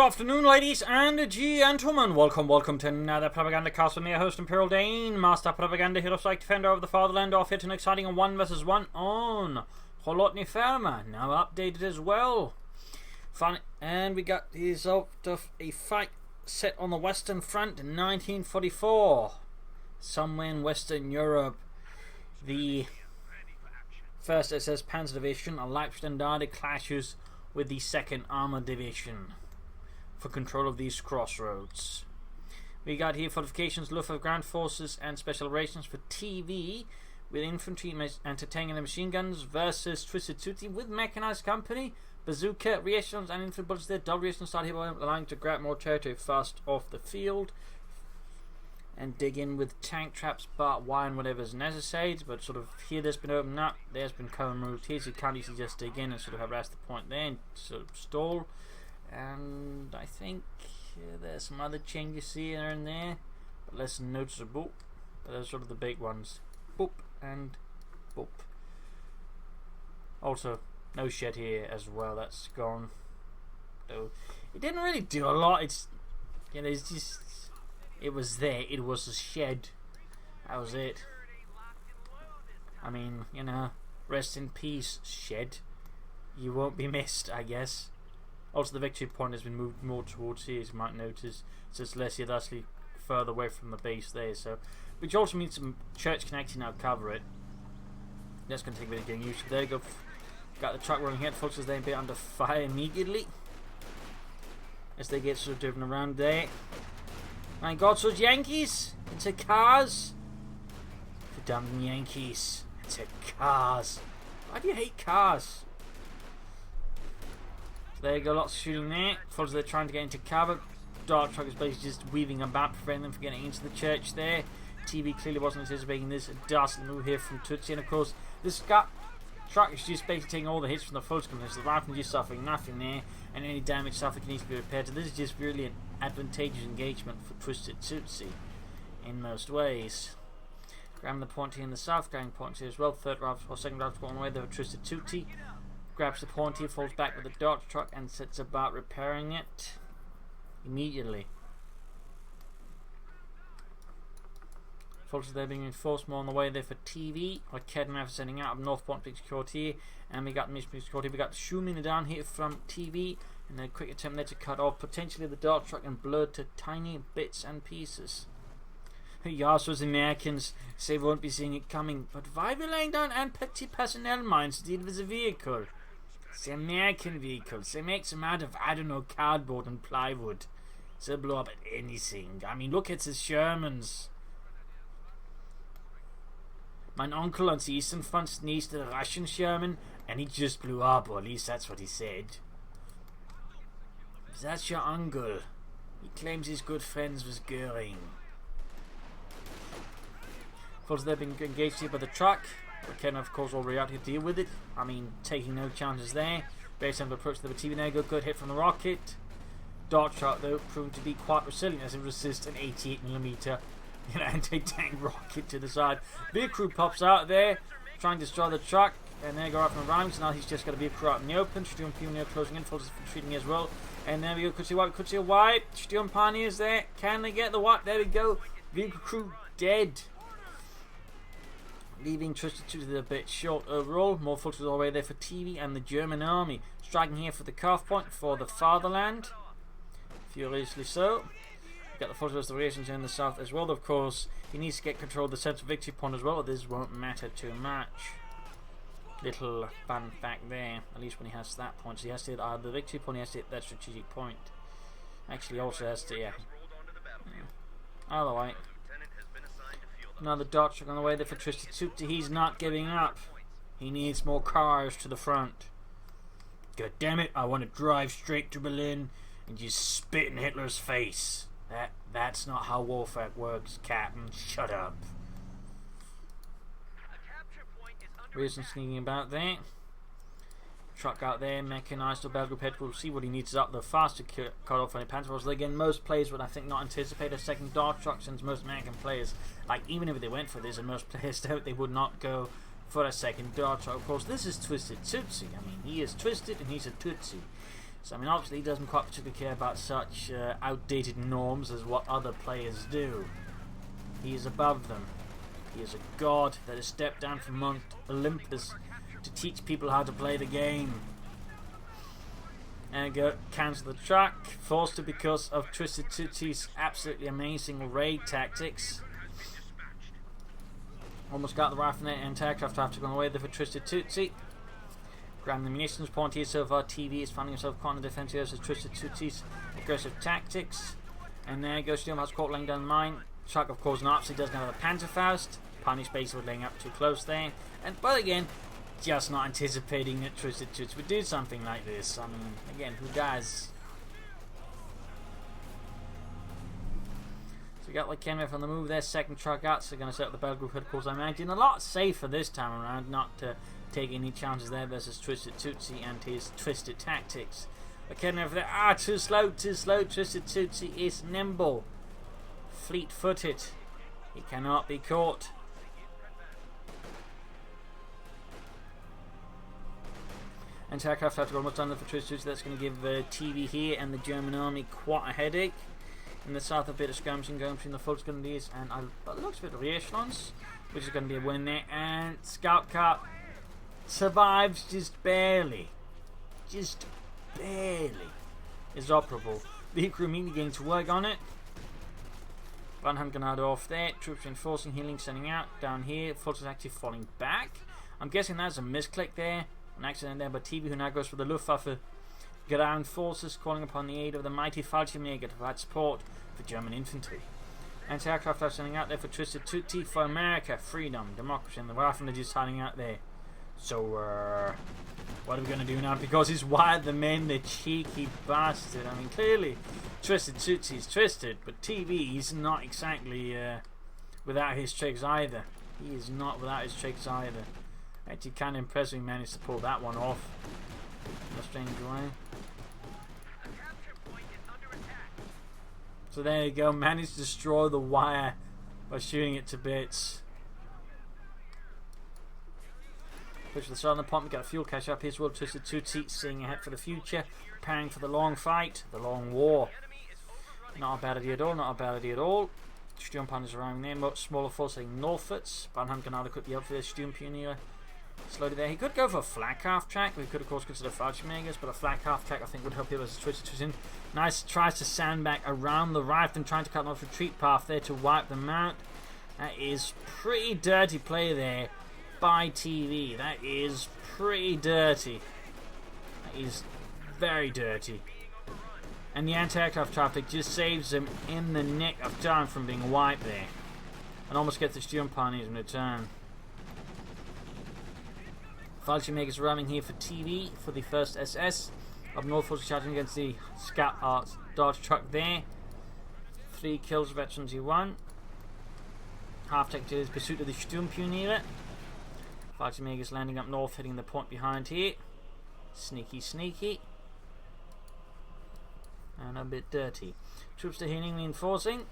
afternoon, ladies and gentlemen. Welcome to another Propagandacast with me, your host Imperial Dane, Master Propaganda Hero Psych Defender of the Fatherland, off it an exciting 1 vs 1 on Kholodny Ferma, now updated as well. Fun, and we got the result of a fight set on the Western Front in 1944, somewhere in Western Europe. The 1st SS Panzer Division elapsed and died clashes with the 2nd Armored Division for control of these crossroads. We got here fortifications, Luftwaffe Ground Forces and Special Operations for TV with infantry and tank and machine guns versus TwistedTootsy with mechanized company, bazooka, reactions and infantry bullets. Their double reaction start here, allowing to grab more territory fast off the field and dig in with tank traps, barbed wire and whatever is necessary. But sort of here there's been opened up, there's been cover moved here, so you can't easily just dig in and sort of harass the point there and sort of stall. And I think there's some other changes here and there, but less noticeable. But those are sort of the big ones. Boop and boop. Also, no shed here as well, that's gone. So it didn't really do a lot. It's, you know, it's just, it was there, it was a shed, that was it. I mean, you know, rest in peace, shed. You won't be missed, I guess. Also, the victory point has been moved more towards here, as you might notice, so it's less yet actually further away from the base there. So, which also means some church connecting now cover it. That's going to take a bit of getting used to. There you go. Got the truck running here. Folks, as they be under fire immediately as they get sort of driven around there. My God, those Yankees into cars. The damn Yankees into cars. Why do you hate cars? So there you go, lots of shooting there. Folks, they're trying to get into cover. Dark truck is basically just weaving about, preventing them from getting into the church there. TV clearly wasn't anticipating this. A dastardly move here from Tootsie, and of course, this truck is just basically taking all the hits from the full screen, so the rifle is just suffering nothing there, and any damage suffered needs to be repaired. So this is just really an advantageous engagement for TwistedTootsy in most ways. Grabbing the point here in the south, grabbing points here as well. Third rifle or second rifle going away there for TwistedTootsy. Grabs the point here, falls back with the Dodge truck and sets about repairing it immediately. Forces there being reinforced more on the way there for TV. Kholodny sending out of North Point being secured here, and we got the mission being secured here. We got the Shumina down here from TV, and a quick attempt there to cut off potentially the Dart truck and blow it to tiny bits and pieces. Yes, those Americans say we won't be seeing it coming, but why are we laying down anti-personnel mines to deal with the vehicle? It's American vehicles. They make them out of, I don't know, cardboard and plywood. They'll blow up at anything. I mean, look at the Shermans. My uncle on the Eastern Front sneezed at a Russian Sherman, and he just blew up, or at least that's what he said. That's your uncle. He claims he's good friends with Goering. Of course, they've been engaged here by the truck. Ken, of course, already out here to deal with it. I mean, taking no chances there. Very simple approach to the TV there. Good hit from the rocket. Dart truck, though, proving to be quite resilient as it resists an 88mm anti-tank rocket to the side. Vehicle crew pops out there, trying to destroy the truck, and there go out from the rhymes. Now he's just got a vehicle out in the open. Sturm Pioneer closing in, forces retreating as well. And there we go, could see a wipe. Sturm Pioneers there. Can they get the wipe? There we go. Vehicle crew dead. Leaving TwistedTootsy a bit short overall. More forces all the way there for TV and the German army. Striking here for the cuff point for the fatherland. Furiously so. Got the forces restorations in the south as well. Of course, he needs to get control of the central victory point as well. This won't matter too much. Little fun fact there. At least when he has that point, so he has to hit the victory point. He has to hit that strategic point. Actually, also has to Either way. Another Dart truck on the way there for TwistedTootsy. He's not giving up. He needs more cars to the front. God damn it! I want to drive straight to Berlin and just spit in Hitler's face. That's not how warfare works, Captain. Shut up. Reason sneaking about there. Truck out there, mechanized or Belgrade petrol. See what he needs up the faster cut off any Panzers. Again, most players would I think not anticipate a second Dart truck, since most American players, like even if they went for this, and most players don't, they would not go for a second Dart truck. Of course, this is TwistedTootsy. I mean, he is twisted and he's a Tootsie. So, I mean, obviously he doesn't quite particularly care about such outdated norms as what other players do. He is above them. He is a god that has stepped down from Mount Olympus to teach people how to play the game. And go cancel the truck, forced to because of TwistedTootsy's absolutely amazing raid tactics. Almost got the rifle and anti-aircraft after going away there for TwistedTootsy. Grabbing the munitions point here so far. TV is finding himself caught in the defense here as TwistedTootsy's aggressive tactics. And there goes Steelhouse caught laying down the mine. Truck, of course, not, so he doesn't have a Panzerfaust. Punish basically laying up too close there. But again, just not anticipating that TwistedTootsy would do something like this. I mean, again, who does? So we got like Kenrith on the move there. Second truck out, so going to set up the battle group headquarters. I imagine a lot safer this time around, not to take any chances there versus TwistedTootsy and his twisted tactics. But Kenrith there, too slow, too slow. TwistedTootsy is nimble, fleet-footed. He cannot be caught. Anti-aircraft have to go almost under for TwistedTootsy. That's going to give TV here and the German army quite a headache. In the south, a bit of skirmishing going between the full Scandinavians and it looks a bit of re-echelons, which is going to be a win there. And Scout Car survives just barely. Just barely. Is operable. The crew immediately getting to work on it. Van Granada off there. Troops reinforcing, healing, sending out. Down here, Fulton is actually falling back. I'm guessing that's a misclick there. An accident there by TV, who now goes for the Luftwaffe Ground forces, calling upon the aid of the mighty Fallschirmjäger to provide support for German infantry. Anti-aircraft are sending out there for TwistedTootsy for America, freedom, democracy, and the Waffen are just hiding out there. So, what are we going to do now? Because he's wired them in, the cheeky bastard. I mean, clearly, TwistedTootsy is twisted, but TV, he's not exactly without his tricks either. He is not without his tricks either. Actually, kind of impressively managed to pull that one off in a strange way. So there you go, managed to destroy the wire by shooting it to bits. Push to the southern pump, we got a fuel cache up here as well. TwistedTootsy seeing ahead for the future, preparing for the long fight, the long war. Not a bad idea at all, not a bad idea at all. Sturmpanzer is arriving there, much smaller force heading northwards. Van Granada could be up for the Sturmpioneer. Slowly there. He could go for a flak half track. We could of course consider Fallschirmjägers, but a flak half track I think would help him as TwistedTootsy. Nice, tries to sandbag around the right and trying to cut off retreat path there to wipe them out. That is pretty dirty play there by TV. That is pretty dirty. That is very dirty. And the anti-aircraft traffic just saves him in the nick of time from being wiped there. And almost gets the Sturmpanzer in return. Fallschirmjägers running here for TV for the 1st SS. Up north, forces charging against the Scout Dodge truck there. 3 kills, veterans he won. Half tech to his pursuit of the Sturmpioneer. Fallschirmjägers landing up north, hitting the point behind here. Sneaky, sneaky. And a bit dirty. Troops to healing, reinforcing.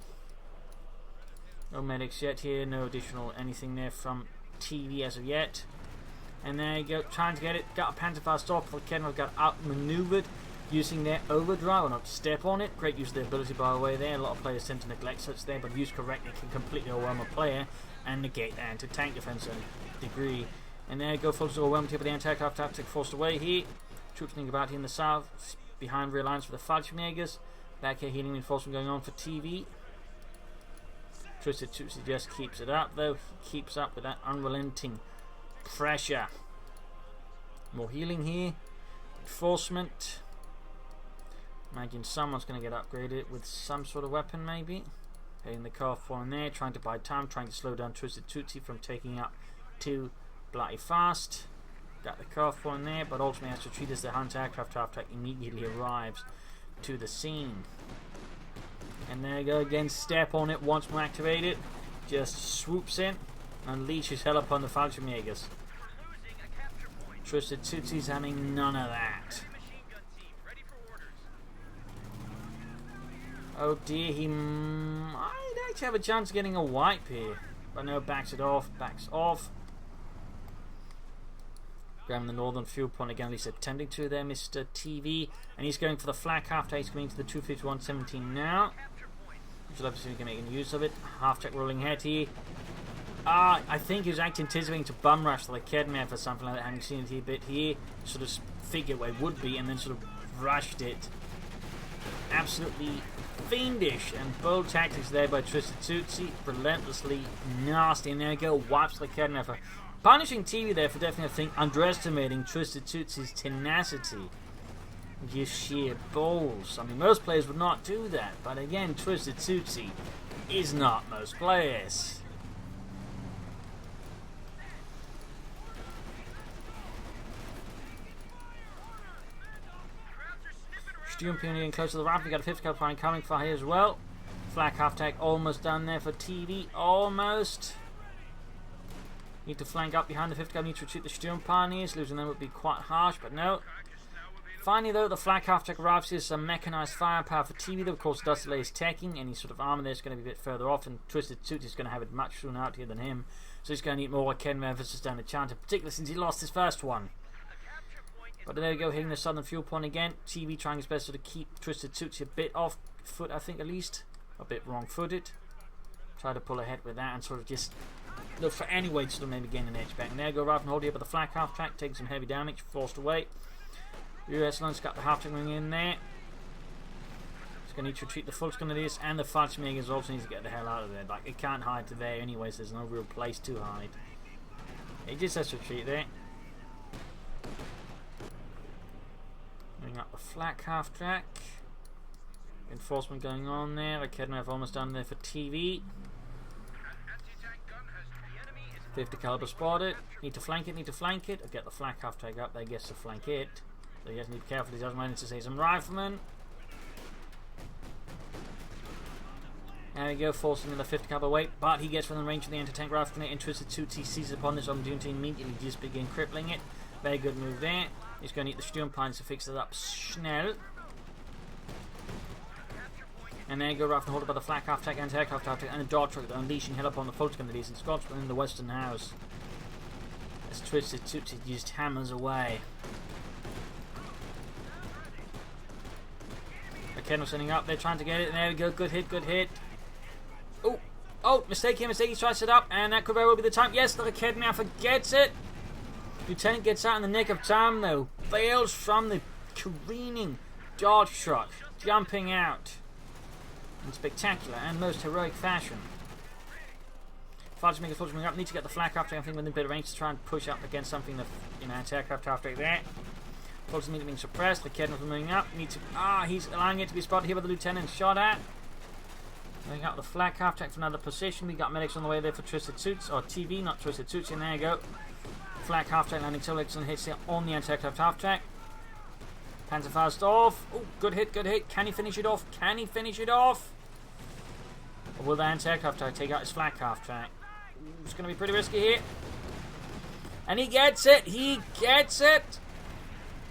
No medics yet here, no additional anything there from TV as of yet. And there you go, trying to get it. Got a Panzerfaust off. Kenrith got outmaneuvered using their overdrive. Or not step on it. Great use of their ability by the way there. A lot of players tend to neglect such there, but used correctly can completely overwhelm a player and negate that anti-tank defense to a degree. And there you go, full overwhelmed here by the anti-aircraft tactic forced away here. Troops thinking about here in the south, behind rear lines for the Fallschirmjägers. Back here, healing reinforcement going on for TV. TwistedTootsy just keeps it up though. He keeps up with that unrelenting pressure. More healing here. Enforcement. Imagine someone's going to get upgraded with some sort of weapon maybe. Hitting the Coh2 in there, trying to buy time, trying to slow down TwistedTootsy from taking up too bloody fast. Got the Coh2 in there, but ultimately has to treat as the anti-aircraft half-track immediately arrives to the scene. And there you go again, step on it once more activated. Just swoops in, unleashes hell upon the Fallschirmjägers. TwistedTootsy's having none of that. Oh dear, he might actually have a chance of getting a wipe here. But no, backs it off, backs off. Grabbing the northern fuel point again, at least attempting to there, Mr. TV. And he's going for the flak half-track. He's coming to the 251.17 now. Should obviously be making use of it. Half-track rolling ahead here. I think he was actually anticipating to bum rush the Kholodny for something like that, having seen it here a bit here. Sort of figured where it would be and then sort of rushed it. Absolutely fiendish and bold tactics there by TwistedTootsy. Relentlessly nasty. And there you go, wipes the Kholodny for punishing TV there for definitely, I think, underestimating TwistedTootsy's tenacity. Just sheer balls. I mean, most players would not do that. But again, TwistedTootsy is not most players. Sturm Pioneer getting close to the ramp. We got a 5th car flying coming for here as well. Flak half-tack almost done there for TV. Almost. Need to flank up behind the 5th car. Need to retreat the Sturm Pioneers. Losing them would be quite harsh, but no. Finally, though, the flak half-tack arrives. Here's some mechanized firepower for TV, though. Of course, does delay his teching. Any sort of armor there is going to be a bit further off, and TwistedTootsy is going to have it much sooner out here than him. So he's going to need more Kholodny emphasis down the chanter, particularly since he lost his first one. But there we go, hitting the southern fuel point again. TV trying his best to keep TwistedTootsy a bit off foot, I think, at least. A bit wrong-footed. Try to pull ahead with that and sort of just look for any way to sort of maybe gain an edge back. And there you go, rather than hold here by the flak half-track, taking some heavy damage, forced away. US Lund's got the half-track going in there. He's going to need to retreat the Fullscannadiers, and the Fudge-Makers also needs to get the hell out of there. Like, it can't hide to there anyways, there's no real place to hide. It just has to retreat there. Moving up the flak half-track. Enforcement going on there. The Kholodny have almost done there for TV. 50 caliber spotted. Need to flank it, need to flank it. I'll get the flak half-track up there, gets to flank it. So he has to be careful, he doesn't manage to see some riflemen. There we go, forcing in the 50 caliber weight, but he gets within range of the anti-tank rifle grenade, and TwistedTootsy seizes upon this opportunity immediately, just begin crippling it. Very good move there. He's going to need the Sturm Pines to fix it up schnell. And there you go, Raff and hold by the flak half-tack, anti-aircraft half-tack, and a dog truck unleashing hell upon the Fullscannadiers and Scots within the western house. As TwistedTootsy just hammers away. Kholodny sending up, they're trying to get it, and there we go, good hit, good hit. Oh, mistake here, mistake, he tries it up, and that could very well be the time. Yes, the Kholodny forgets it. Lieutenant gets out in the nick of time, though. Bails from the careening dodge truck, jumping out in spectacular and most heroic fashion. Fudge-Makers coming up, need to get the flak after, I think, within a bit of range to try and push up against something that, anti-aircraft after that. Fudge need to be suppressed, the Kholodny moving up, need to, he's allowing it to be spotted here by the lieutenant, shot at. Moving up the flak half-track for another position. We got medics on the way there for TwistedTootsy, or TV, not TwistedTootsy, and there you go. Flak half-track landing so excellent hits here on the anti-aircraft half-track. Panzerfaust off. Oh, good hit, good hit. Can he finish it off? Can he finish it off? Or will the anti-aircraft take out his flak half-track? It's going to be pretty risky here. And he gets it! He gets it!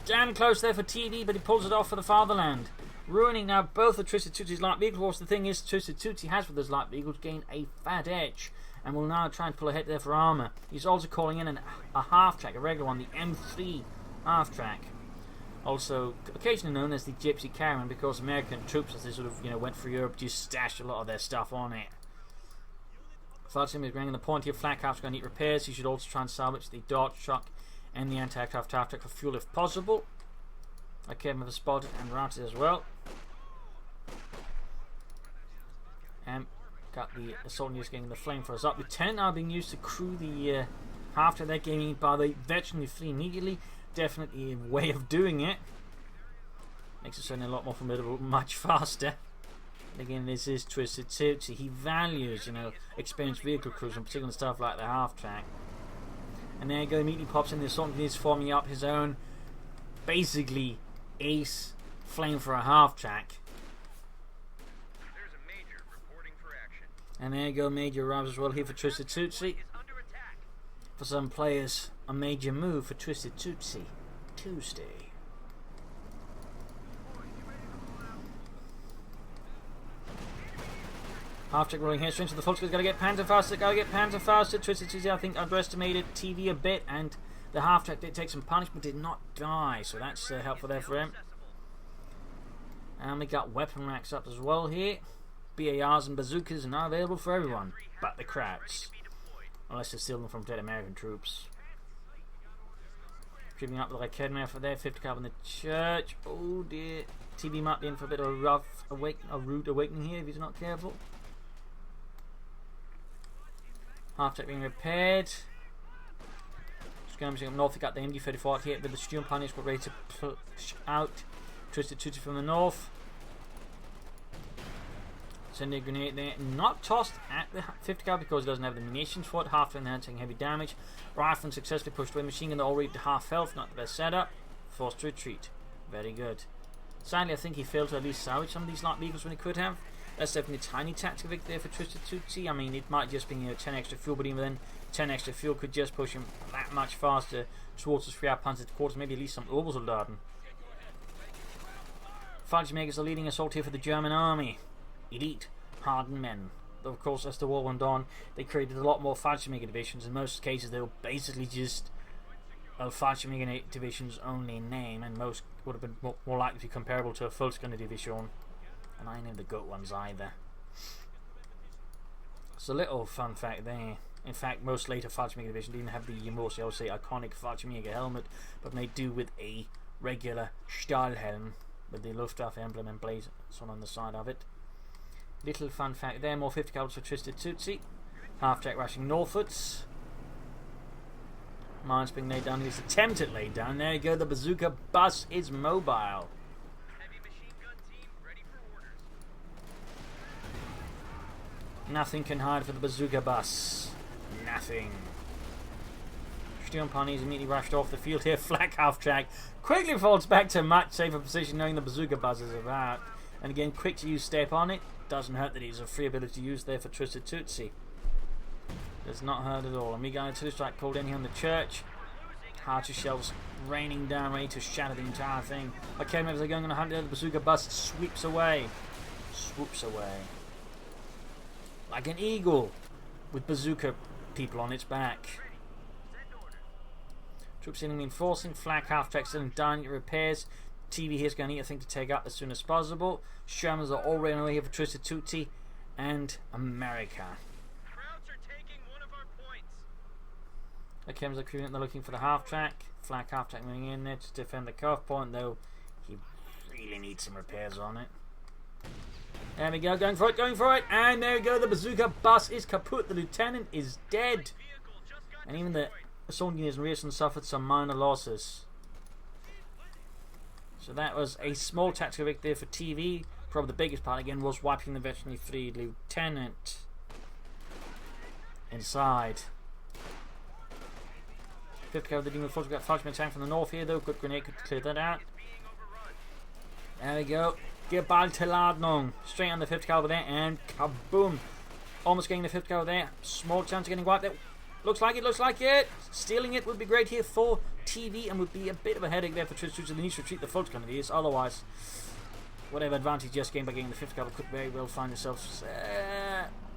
Damn close there for TV, but he pulls it off for the fatherland. Ruining now both of TwistedTootsy's light vehicles. Of course, the thing is, TwistedTootsy has with his light vehicles gained a fat edge, and will now try and pull ahead there for armour. He's also calling in a half-track, a regular one, the M3 half-track. Also occasionally known as the Gypsy Caravan, because American troops, as they sort of went through Europe, just stashed a lot of their stuff on it. Fudge is bringing the point here. Flak half-track going to need repairs. He should also try and salvage the dodge truck and the anti-aircraft half-track for fuel if possible. Okay, I've spotted and routed as well. Got the assault units getting the flamethrowers up. Lieutenant now being used to crew the half-track. They're getting by the veteran who flee immediately. Definitely a way of doing it. Makes it certainly a lot more formidable, much faster. And again, this is TwistedTootsy. He values, experienced vehicle crews, and particularly stuff like the half-track. And there you go, immediately pops in the assault units, forming up his own, basically, ace flamethrower half-track. And there you go, Major arrives as well here for TwistedTootsy. For some players, a major move for TwistedTootsy Tuesday. Half-track rolling here, straight to the Fullscannadiers. Gotta get Panzerfaust, gotta get Panzerfaust. TwistedTootsy, I think, underestimated TV a bit, and The half-track did take some punishment, did not die, so that's helpful there for him. And we got weapon racks up as well here. BARs and bazookas are now available for everyone, but the Krauts. Unless they're stealing them from dead American troops. Tripping up with like Kholodny for there, 50 caliber in the church. Oh dear. TV might be in for a bit of a rude awakening here if he's not careful. Half-track being repaired. Skirmishing up north, we got the MD-34 here with the Student Pioneers ready to push out. TwistedTootsy from the north. Sending a grenade there. Not tossed at the 50 caliber because it doesn't have the munitions for it. Half-track there taking heavy damage. Rifleman successfully pushed away. Machine gun already to half health. Not the best setup. Forced to retreat. Very good. Sadly, I think he failed to at least salvage some of these light vehicles when he could have. That's definitely a tiny tactical victory there for TwistedTootsy. I mean, it might just be 10 extra fuel, but even then, 10 extra fuel could just push him that much faster towards the 3-hour Panzer quarters, maybe at least some Obersoldaten. Fallschirmjägers are leading assault here for the German army. Elite, hardened men. Though, of course, as the war went on, they created a lot more Fallschirmjäger divisions. In most cases, they were basically just Fallschirmjäger divisions only in name, and most would have been more likely to be comparable to a Volksgunner division. And I named the goat ones either. It's a little fun fact there. In fact, most later Fallschirmjäger divisions didn't have the most, I would say, iconic Fallschirmjäger helmet, but they do with a regular Stahlhelm with the Luftwaffe emblem and blaze on the side of it. Little fun fact there, more 50 calibers for TwistedTootsy. Half-track rushing northwards. Mines being laid down, he's attempted laid down. There you go, the bazooka bus is mobile. Nothing can hide for the bazooka bus. Nothing. Student Pioneers immediately rushed off the field here. Flak half-track quickly falls back to much safer position knowing the bazooka bus is about. And again, quick to use step on it. Doesn't hurt that he's a free ability to use there for TwistedTootsy. Does not hurt at all. And we got a two-strike called in here on the church. Archer shells raining down, ready to shatter the entire thing. Okay, maybe they're going on a hunt there. The bazooka bus sweeps away. Swoops away. Like an eagle with bazooka people on its back. Troops in reinforcing. Flak half-track still in dying repairs. TV here's going to need a thing to take up as soon as possible. Shermans are already on the way here for TwistedTootsy and America. Okay, they're looking for the half-track. Flak half-track moving in there to defend the cutoff point, though he really needs some repairs on it. There we go, going for it, and there we go, the bazooka bus is kaput, the lieutenant is dead. And even the assault engineers and Rearson suffered some minor losses. So that was a small tactical victory for TV. Probably the biggest part again was wiping the veteranly freed lieutenant inside. 50 cover the demon force. We've got Fallschirmjäger tank from the north here though. Good grenade could clear that out. There we go. Geballte Ladung. Straight on the 50 caliber there and kaboom. Almost getting the 50 caliber there. Small chance of getting wiped there. Looks like it. Stealing it would be great here for TV and would be a bit of a headache there for TwistedTootsy. They need to retreat the Volksgunner. Otherwise, whatever advantage just gained by getting the 50 caliber could very well find itself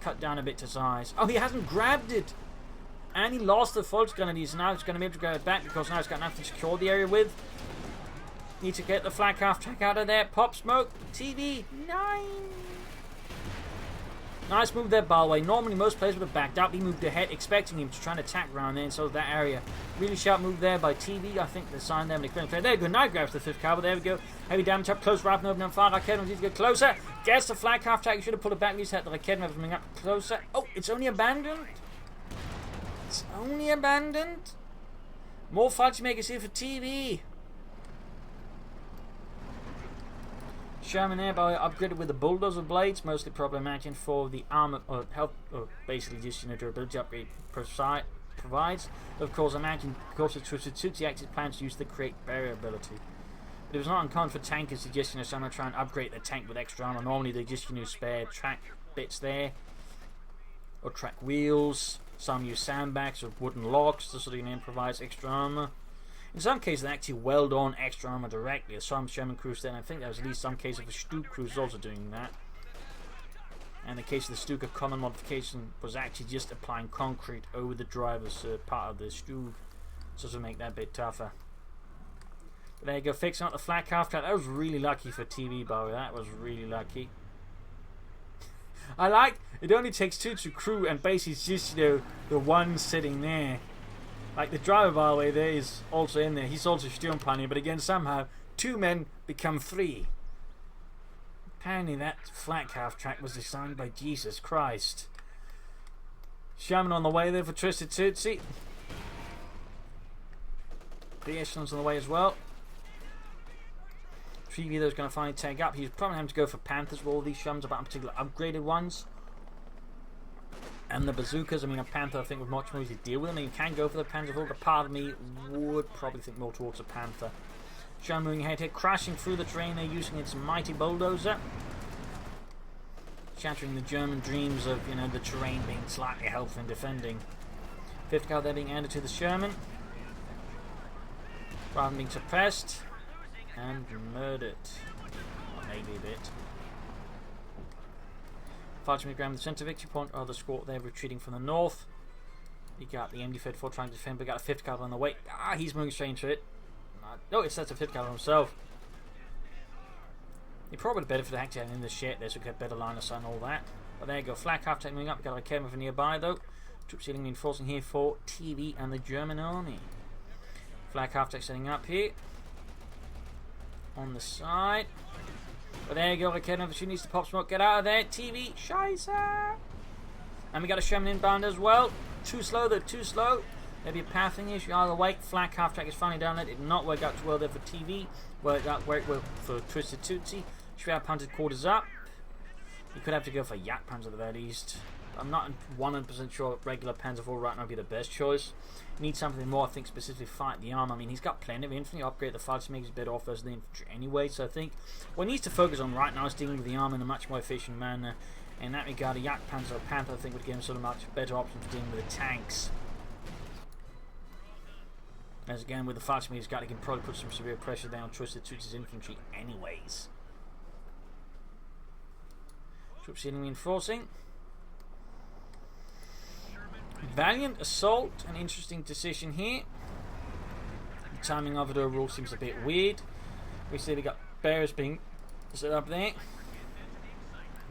cut down a bit to size. Oh, he hasn't grabbed it. And he lost the Volksgunner. Now he's going to be able to grab it back because now he's got nothing to secure the area with. Need to get the flak half-track out of there. Pop smoke. TV. 9. Nice move there, by the way. Normally, most players would have backed up. He moved ahead, expecting him to try and attack around there, and so that area. Really sharp move there by TV. I think the sign there when he couldn't play. There we go. Now grabs the 5th caliber. There we go. Heavy damage up close. Rapid opening on fire. Raketten needs to get closer. Gets the flak half-track. You should have pulled it back. He's had the Raketten coming up closer. Oh, it's only abandoned. It's only abandoned. More Fallschirmjägers here for TV. Sherman there by upgraded with the bulldozer blades, mostly problematic for the armor or health, or basically just durability upgrade provides. Of course, I imagine because the TwistedTootsy active plans to use the create barrier ability. But it was not uncommon for tankers to just someone try and upgrade the tank with extra armor. Normally they just spare track bits there, or track wheels. Some use sandbags or wooden logs to sort of improvise extra armor. In some cases, they actually weld on extra armor directly. Some Sherman crews did, and I think there was at least some cases of the Stuka crews also doing that. And the case of the Stuka common modification was actually just applying concrete over the driver's part of the Stuka. So to make that a bit tougher. But there you go, fixing up the flak half track. That was really lucky for TV, by the way. That was really lucky. I like it only takes 2 to crew, and basically it's just, you know, the one sitting there. Like the driver, by the way, there is also in there. He's also steering planning, but again, somehow 2 men become 3. Apparently that flak half track was designed by Jesus Christ. Sherman on the way there for TwistedTootsy. The echelon's on the way as well. TV though is going to finally take up. He's probably having to go for Panthers with all these Shums, about particular upgraded ones. And the bazookas. I mean, a Panther I think would much more easy to deal with. I mean, you can go for the Panzer, but part of me would probably think more towards a Panther. Sherman moving ahead here, crashing through the terrain there using its mighty bulldozer. Shattering the German dreams of, you know, the terrain being slightly helpful in defending. 5th car there being added to the Sherman. Rather than being suppressed and murdered. Or maybe a bit. Fighting with ground the centre victory point. Oh, the squad there retreating from the north. You got the MD-34 trying to defend, but got a 5th car on the way. Ah, he's moving straight into it. Oh, it's that's a 5th car himself. He probably would have benefited actually having in the shit there so we could have better line of sight and all that. But there you go, flak half taking moving up. We've got a camera for nearby though. Troops sealing reinforcing here for TV and the German army. Flak half tech setting up here. On the side. But there you go, Raketin she needs to pop smoke. Get out of there, TV. Scheisse! And we got a Sherman inbound as well. Too slow though, too slow. Maybe a pathing issue either way. Flak half track is finally down there. It did not work out too well there for TV. Worked out very well for TwistedTootsy. Schwer Panzer quarters up. You could have to go for Yak Panzer at the very least. I'm not 100% sure regular Panzer IV right now would be the best choice. Need something more, I think, specifically fight the arm. I mean, he's got plenty of infantry. Upgrade the fighter makes it better off as the infantry anyway. So I think what he needs to focus on right now is dealing with the arm in a much more efficient manner. In that regard, a Yak Panzer or Panther I think would give him sort of much better option for dealing with the tanks. As again, with the fighter he's got, he can probably put some severe pressure down on TwistedTootsy's infantry anyways. Troops sealing reinforcing. Valiant assault, an interesting decision here. The timing of it overall seems a bit weird. We see we got bears being set up there.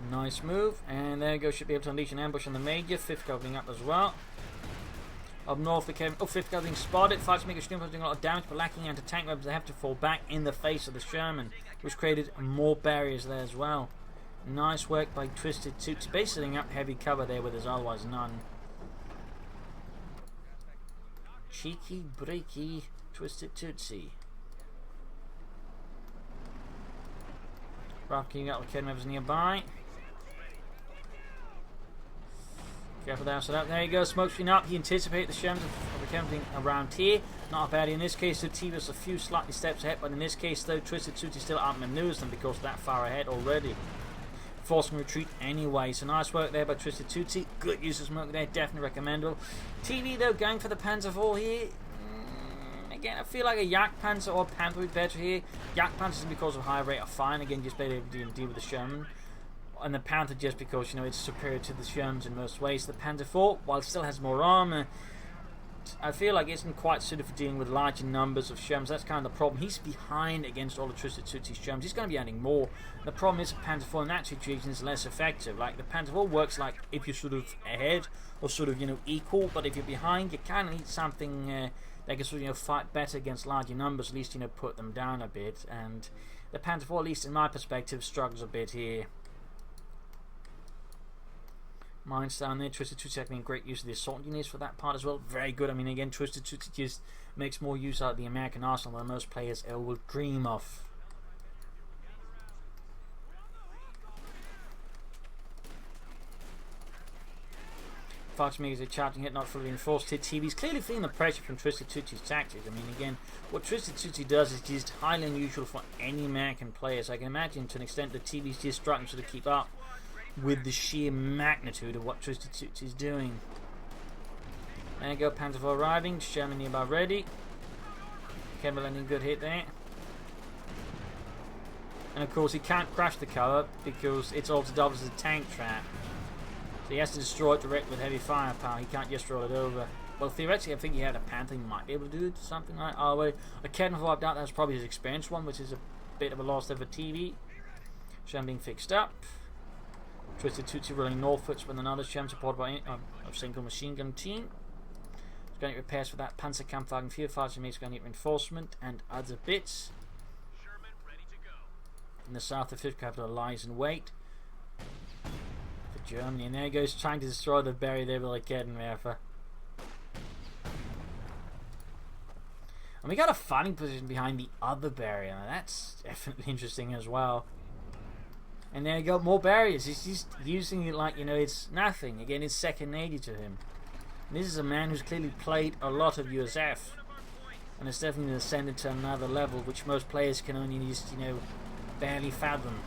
Nice move, and there you go. Should be able to unleash an ambush on the major. 5th car being up as well. Up north, we came. Oh, 5th car being spotted. Fighters make a doing a lot of damage, but lacking anti-tank weapons, they have to fall back in the face of the Sherman, which created more barriers there as well. Nice work by TwistedTootsy, basically setting up heavy cover there where there's otherwise none. Cheeky, breaky, TwistedTootsy. Rocking out the kid members nearby. Careful down, so that there you go, smoke screen up. He anticipated the Shermans of the camping around here. Not bad in this case, so T was a few slightly steps ahead, but in this case though, TwistedTootsy still outmaneuvers them because that far ahead already. Forcing retreat anyway, so nice work there by TwistedTootsy. Good use of smoke there, definitely recommendable. TV though, going for the Panzer IV here. Again, I feel like a Yak Panzer or Panther would be better here. Yak Panzer is because of higher rate of fire, and again, just better to deal with the Sherman. And the Panther just because, you know, it's superior to the Shermans in most ways. The Panzer IV, while it still has more armor, I feel like it isn't quite suited for dealing with larger numbers of Shermans. That's kind of the problem. He's behind against all the TwistedTootsy Shermans. He's going to be adding more. The problem is the Panzer IV in that situation is less effective. Like the Panzer IV works like if you're sort of ahead or sort of, you know, equal, but if you're behind, you kind of need something that can sort of, you know, fight better against larger numbers. At least, you know, put them down a bit. And the Panzer IV, at least in my perspective, struggles a bit here. Mines down there. TwistedTootsy making great use of the assault units for that part as well. Very good. I mean, again, TwistedTootsy just makes more use out of the American arsenal than most players ever will dream of. Fighter makers are charging hit, not fully reinforced hit. TV's clearly feeling the pressure from TwistedTootsy's tactics. I mean, again, what TwistedTootsy does is just highly unusual for any American players. I can imagine to an extent that TV's just struggling to keep up with the sheer magnitude of what TwistedTootsy is doing. There you go, Panzer IV arriving, Sherman nearby ready. Kemba landing good hit there. And of course he can't crash the cover because it's also doubles as a tank trap. So he has to destroy it direct with heavy firepower. He can't just roll it over. Well, theoretically, I think he had a Panther. He might be able to do something like that. Oh, wait. I can't have that. That's probably his experienced one, which is a bit of a loss there for TV. Shem being fixed up. TwistedTootsy rolling northwards with another Shem supported by a single machine gun team. It's going to get repairs for that Panzerkampfwagen 4 Fighters mates, going to get reinforcement and other bits. In the south, the 5th capital lies in wait for Germany. And there he goes, trying to destroy the barrier there with a Kettenwerfer. And we got a fighting position behind the other barrier. Now that's definitely interesting as well. And there you go, more barriers. He's just using it like, you know, it's nothing. Again, it's second nature to him. And this is a man who's clearly played a lot of USF. And it's definitely ascended to another level, which most players can only just, you know, barely fathom.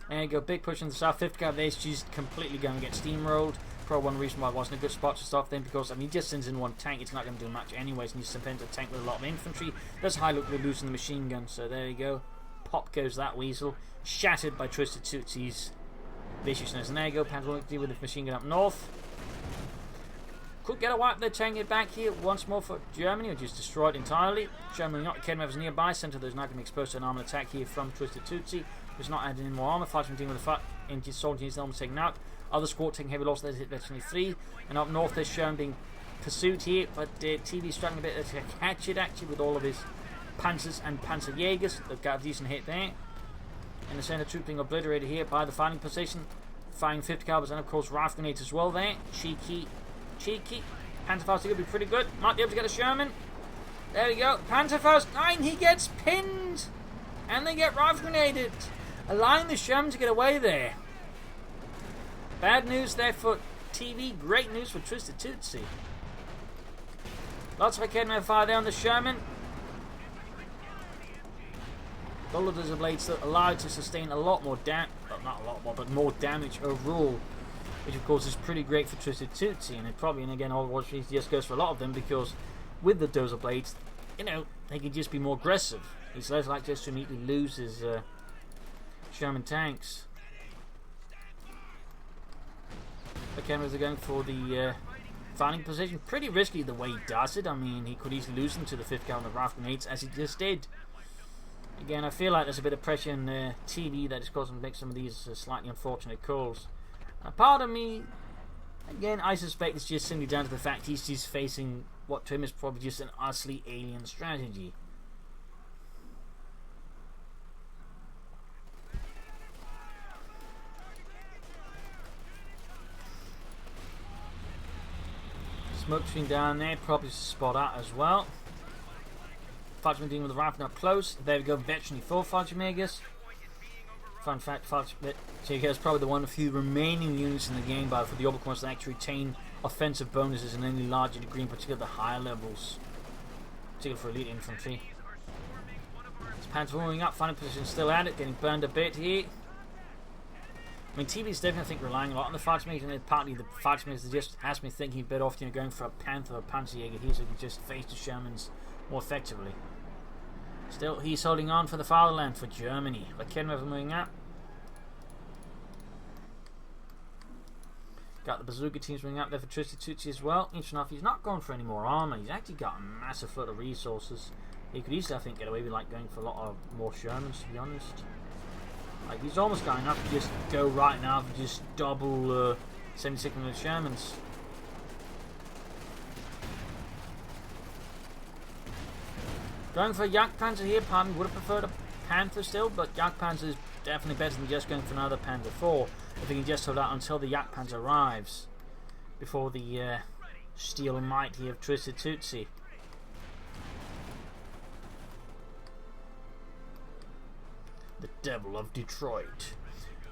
There you go, big push in the south. 5th Cav there, she's completely going to get steamrolled. Probably one reason why it wasn't a good spot to stop them, because I mean, he just sends in one tank, it's not going to do much anyways, and he sends a tank with a lot of infantry. There's high look, we're losing the machine gun, so there you go. Pop goes that weasel, shattered by TwistedTootsy's viciousness. And there you go, Panther won't deal with the machine gun up north. Could get a wipe there, taking it back here once more for Germany, or just destroyed entirely. Germany not Kenmev's nearby, center there's not going to be exposed to an armored attack here from TwistedTootsy, who's not adding any more armor. Fighting team with the empty soldiers, almost taken out. Other squad taking heavy loss, there's eventually 3. And up north, there's Sherman being pursued here, but TV struggling a bit to catch it actually with all of his Panzers and Panzerjägers. They've got a decent hit there. And the center troop being obliterated here by the fighting position. Firing 50 calibers and of course rifle grenades as well there. Cheeky. Panzerfaust going to be pretty good. Might be able to get a Sherman. There we go. Panzerfaust 9, he gets pinned. And they get rifle grenaded. Allowing the Sherman to get away there. Bad news there for TV, great news for TwistedTootsy. Lots of Academy fire there on the Sherman. Bulleters of blades still allowed to sustain a lot more damage, well, not a lot more, but more damage overall, which of course is pretty great for TwistedTootsy, and it probably, and again, all watch just goes for a lot of them, because with the dozer blades, you know, they can just be more aggressive. He's less likely just to immediately lose his Sherman tanks. The cameras are going for the fighting position. Pretty risky the way he does it. I mean, he could easily lose them to the 5th count of rifle grenades, as he just did. Again, I feel like there's a bit of pressure in TV that is causing him to make some of these slightly unfortunate calls. A part of me, again, I suspect it's just simply down to the fact he's just facing what to him is probably just an utterly alien strategy. Smoke screen down there, probably spot out as well. Fighter dealing with the rifle up close. There we go, veteran 4 Fighter Megas. Fun fact, Fighter is probably the one of the few remaining units in the game for the Oberkommanders that actually retain offensive bonuses in any larger degree, in particular the higher levels, particularly for elite infantry. This Panther moving up, fighting position still at it, getting burned a bit here. I mean, TV's definitely, I think, relying a lot on the Fighter Megas, and partly the Fighter Megas just has me thinking better off, you know, going for a Panther or a Panzerjäger here so he can just face the Shermans more effectively. Still, he's holding on for the fatherland for Germany. Kenmeva moving up. Got the bazooka teams moving up there for TwistedTootsy as well. Interesting enough, he's not going for any more armor. He's actually got a massive flood of resources. He could easily, I think, get away with like going for a lot of more Shermans, to be honest. Like, he's almost got enough to just go right now for just double 76mm Shermans. Going for a Jagdpanzer here, pardon, would have preferred a Panther still, but Jagdpanzer is definitely better than just going for another Panther 4. If he can just hold out until the Jagdpanzer arrives, before the steel might here of TwistedTootsy. The Devil of Detroit.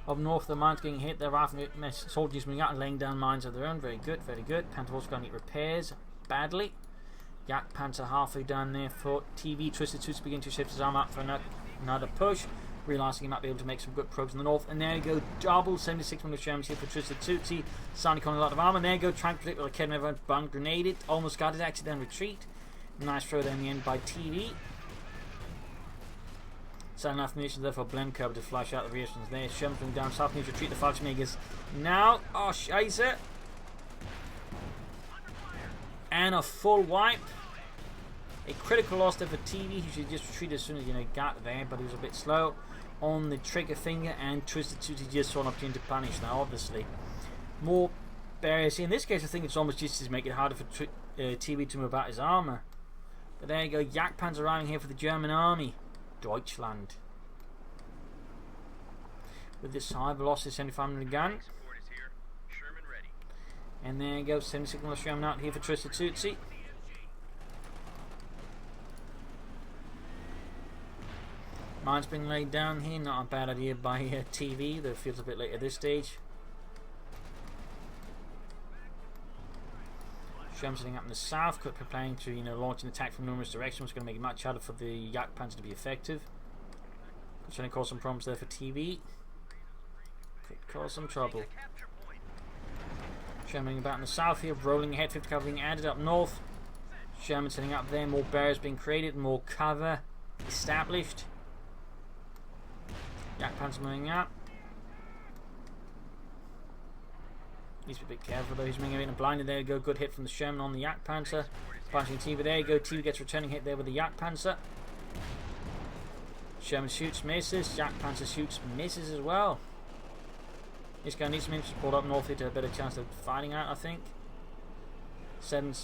Up north, the mines getting hit. Their rifle soldiers moving out and laying down mines of their own. Very good, very good. Panther also going to need repairs badly. Jagdpanzer halfway down there for TV. TwistedTootsy beginning to shift his arm up for another push, realising he might be able to make some good progress in the north. And there you go, double 76mm Shermans here for TwistedTootsy. Sonic on a lot of armour. And there you go, trying to predict with a Kenmeva bun grenaded. Almost got it, actually then retreat. Nice throw there in the end by TV. Selling enough munitions there for Blenker to flash out the reactions there. Sherman's going down south, needs to retreat the Fallschirmjägers now. Oh, scheiße. And a full wipe. A critical loss there for TV. He should just retreat as soon as he got there, but he was a bit slow on the trigger finger, and TwistedTootsy just saw an opportunity to punish now, obviously. More barriers. In this case, I think it's almost just to make it harder for TV to move out his armour. But there you go, Jagdpanzer arriving here for the German army. Deutschland. With this high velocity 75mm gun. And there you go, 76mm Sherman out here for TwistedTootsy. Mine's being laid down here, not a bad idea by TV, though it feels a bit late at this stage. Sherman sitting up in the south, preparing to launch an attack from numerous directions, which is going to make it much harder for the Jagdpanzer to be effective. Trying to cause some problems there for TV. Could cause some trouble. Sherman about in the south here, rolling ahead, 50 cover being added up north. Sherman sitting up there, more barriers being created, more cover established. Jagdpanzer moving up. Needs to be a bit careful though, he's moving in and blinded. There you go, good hit from the Sherman on the Jagdpanzer. Punching TV, there you go, TV gets a returning hit there with the Jagdpanzer. Sherman shoots, misses. Jagdpanzer shoots, misses as well. This guy needs some infantry pulled up north here to have a better chance of fighting out, I think. Second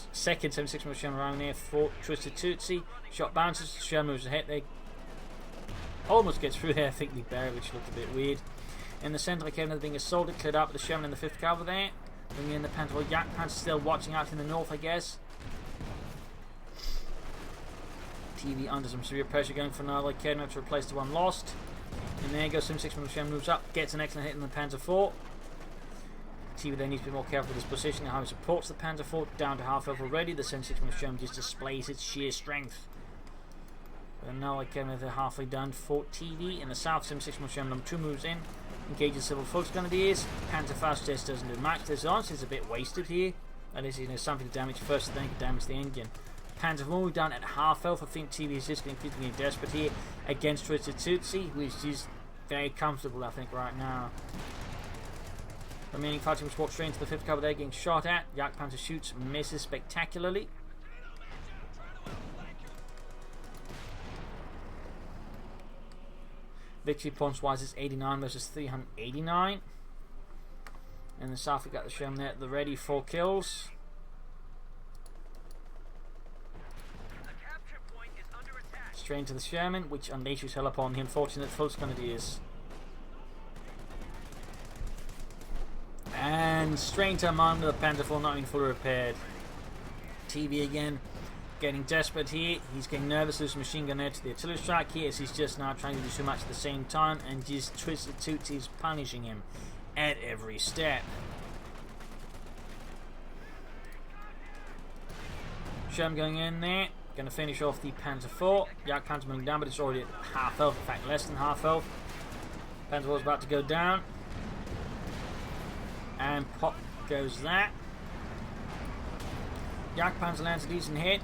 76mm Sherman around there for TwistedTootsy. Shot bounces, Sherman moves ahead there. Almost gets through there, I think the barrier, which looked a bit weird. In the centre of the cave, being assaulted, cleared up with the Sherman and the 5th Cavalry there. Bringing in the Panther. Jagdpanzer still watching out in the north, I guess. TV under some severe pressure, going for another cannon to replace the one lost. And there goes 76mm Sherman, moves up, gets an excellent hit in the Panzer IV. TV there needs to be more careful with his position and how he supports the Panzer IV. Down to half health already. The 76mm Sherman just displays its sheer strength. And now they're halfway done for TV. In the south, 76mm Sherman number 2 moves in. Engages civil Volks Grenadiers. Panzer Faust just doesn't do much. This honestly is a bit wasted here. That is, something to damage first, then you can damage the engine. Panzer moving down at half health. I think TV is just getting desperate here against TwistedTootsy, which is very comfortable, I think, right now. Remaining fighting was walked straight into the 5th Cavalry there, getting shot at. Jagdpanzer shoots, misses spectacularly. Victory points wise is 89 versus 389. In the south we got the Sherman there at the ready, 4 kills. Straight into the Sherman, which unleashes hell upon the unfortunate Volks Grenadiers. And straight into mine with the Panther IV not being fully repaired. TV again. Getting desperate here. He's getting nervous. There's a machine gun there to the artillery strike here as he's just now trying to do too much at the same time, and just TwistedTootsy's punishing him at every step. Sherman going in there. Going to finish off the Panzer IV. Jagdpanzer moving down, but it's already at half health. In fact, less than half health. Panzer IV is about to go down. And pop goes that. Jagdpanzer lands a decent hit,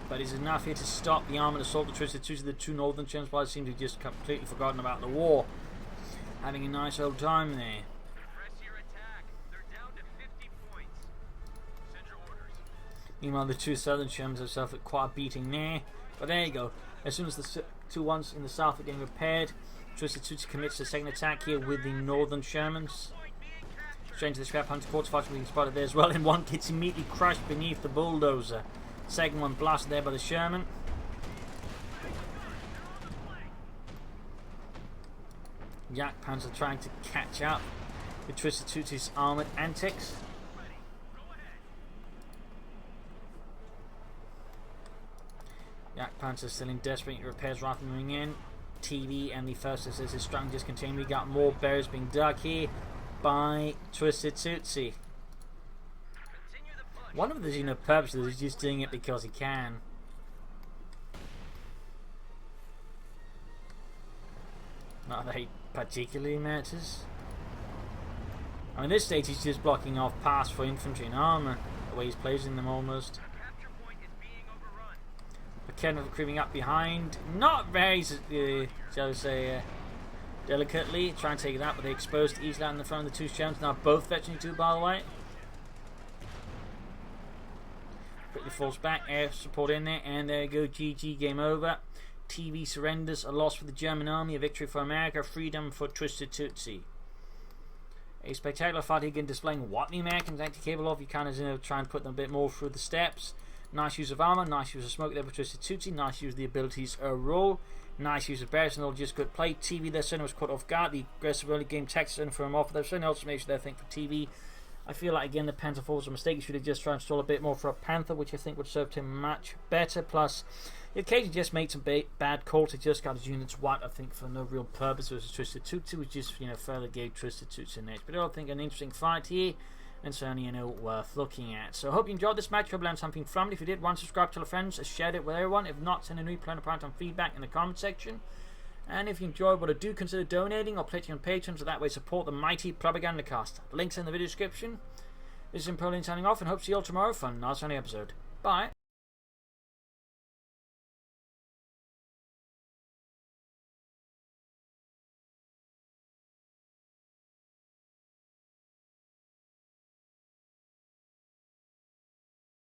but it's enough here to stop the armoured assault of TwistedTootsy. The 2 northern German pilots seem to have just completely forgotten about the war. Having a nice old time there. Meanwhile, the 2 southern Germans have suffered quite a beating there. But there you go. As soon as the 2 ones in the south are getting repaired, TwistedTootsy commits the second attack here with the northern Germans. Straight into the scrap hunter, quartz fighter being spotted there as well, and one gets immediately crushed beneath the bulldozer. Second one blasted there by the Sherman. Jagdpanzer trying to catch up with TwistedTootsy's armoured antics. Jagdpanzer still in desperate repairs, rifle moving in. TV and the first assist is struggling just continue. We got more barriers being dug here by TwistedTootsy. One of the purposes is just doing it because he can. Not that he particularly matters. I mean, at this stage he's just blocking off paths for infantry and armour, the way he's placing them almost. McKenna creeping up behind. Not very, shall we say, delicately. Trying to take it out, but they exposed easily out in the front of the 2 Germans. Now both veteran 2, by the way. Quickly falls back, air support in there, and there you go, GG, game over. TV surrenders, a loss for the German army, a victory for America, freedom for TwistedTootsy. A spectacular fight again, displaying what the Americans are actually capable of. You kind of try and put them a bit more through the steps. Nice use of armor, nice use of smoke there for TwistedTootsy, nice use of the abilities overall, nice use of barriers and all, just good play. TV there certainly was caught off guard. The aggressive early game tactics and from off. There's certainly also makes there, I think, for TV. I feel like again the Panther 4 was a mistake. You should have just tried to install a bit more for a Panther, which I think would serve him much better. Plus, he occasionally just made some bad calls. He just got his units wiped, I think, for no real purpose. It was TwistedTootsy, which just further gave TwistedTootsy an edge. But I think an interesting fight here, and certainly worth looking at. So I hope you enjoyed this match. Hope you learned something from it. If you did, subscribe, tell your friends, share it with everyone. If not, send a new plan apart on feedback in the comment section. And if you enjoyed what I do, consider donating or pledging on Patreon, so that way support the mighty Propagandacaster. Links in the video description. This is Imperial signing off, and hope to see you all tomorrow for another sunny episode. Bye.